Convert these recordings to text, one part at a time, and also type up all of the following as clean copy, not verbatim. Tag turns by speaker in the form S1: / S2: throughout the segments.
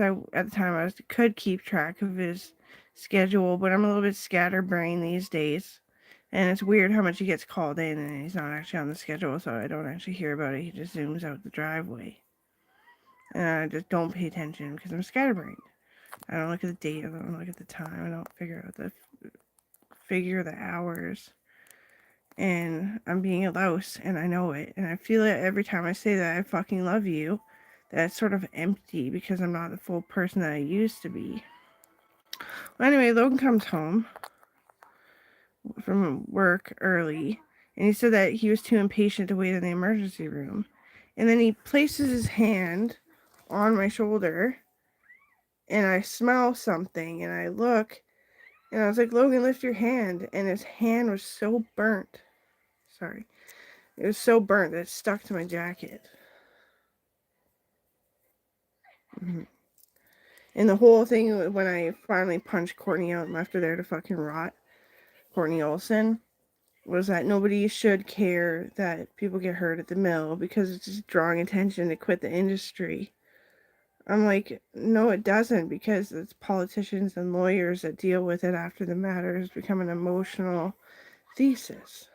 S1: at the time could keep track of his schedule, but I'm a little bit scatterbrained these days. And it's weird how much he gets called in and he's not actually on the schedule, so I don't actually hear about it. He just zooms out the driveway. And I just don't pay attention because I'm scatterbrained. I don't look at the date, I don't look at the time, I don't figure the hours. And I'm being a louse and I know it. And I feel it every time I say that I fucking love you. That it's sort of empty because I'm not the full person that I used to be. Well, anyway, Logan comes home from work early, and he said that he was too impatient to wait in the emergency room. And then he places his hand on my shoulder, and I smell something, and I look, and I was like, Logan, lift your hand. And his hand was so burnt. Sorry. It was so burnt that it stuck to my jacket. Mm-hmm. And the whole thing, when I finally punched Courtney out and left her there to fucking rot, Courtney Olson, was that nobody should care that people get hurt at the mill because it's just drawing attention to quit the industry. I'm like, no, it doesn't, because it's politicians and lawyers that deal with it after the matter has become an emotional thesis.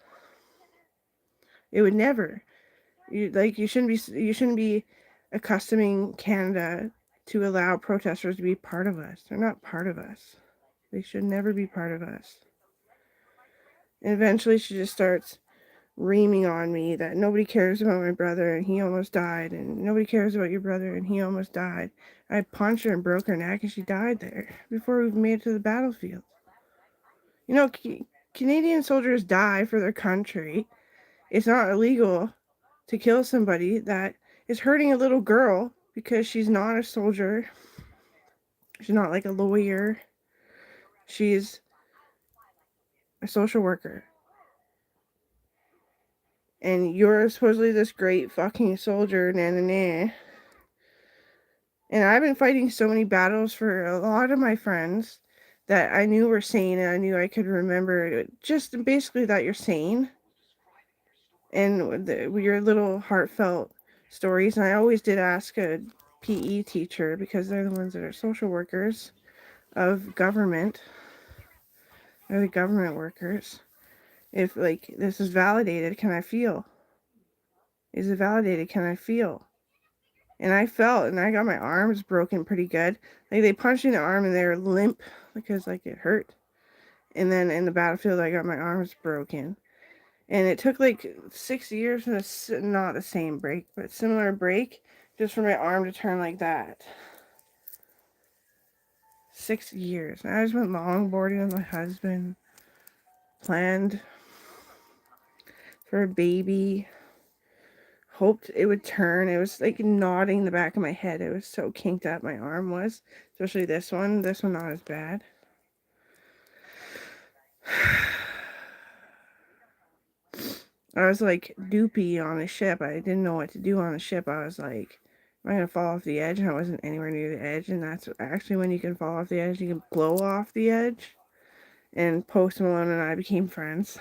S1: It would never. You shouldn't be accustoming Canada to allow protesters to be part of us. They're not part of us. They should never be part of us. And eventually she just starts reaming on me that nobody cares about my brother and he almost died, and nobody cares about your brother and he almost died. I punched her and broke her neck and she died there before we made it to the battlefield. You know, Canadian soldiers die for their country. It's not illegal to kill somebody that is hurting a little girl because she's not a soldier. She's not like a lawyer. She's a social worker. And you're supposedly this great fucking soldier, nah, nah, nah. And I've been fighting so many battles for a lot of my friends that I knew were sane, and I knew I could remember just basically that you're sane. And your little heartfelt stories. And I always did ask a PE teacher, because they're the ones that are social workers of government. They're the government workers. If, like, this is validated, can I feel? Is it validated? Can I feel? And I felt, and I got my arms broken pretty good. Like, they punched me in the arm and they were limp because, like, it hurt. And then in the battlefield, I got my arms broken. And it took like 6 years, and not the same break, but similar break, just for my arm to turn like that. 6 years. And I just went longboarding with my husband, planned for a baby, hoped it would turn. It was like nodding the back of my head. It was so kinked up my arm was, especially this one. This one not as bad. I was like doopy on a ship. I didn't know what to do on a ship. I was like, am I going to fall off the edge? And I wasn't anywhere near the edge. And that's actually when you can fall off the edge. You can blow off the edge. And Post Malone and I became friends.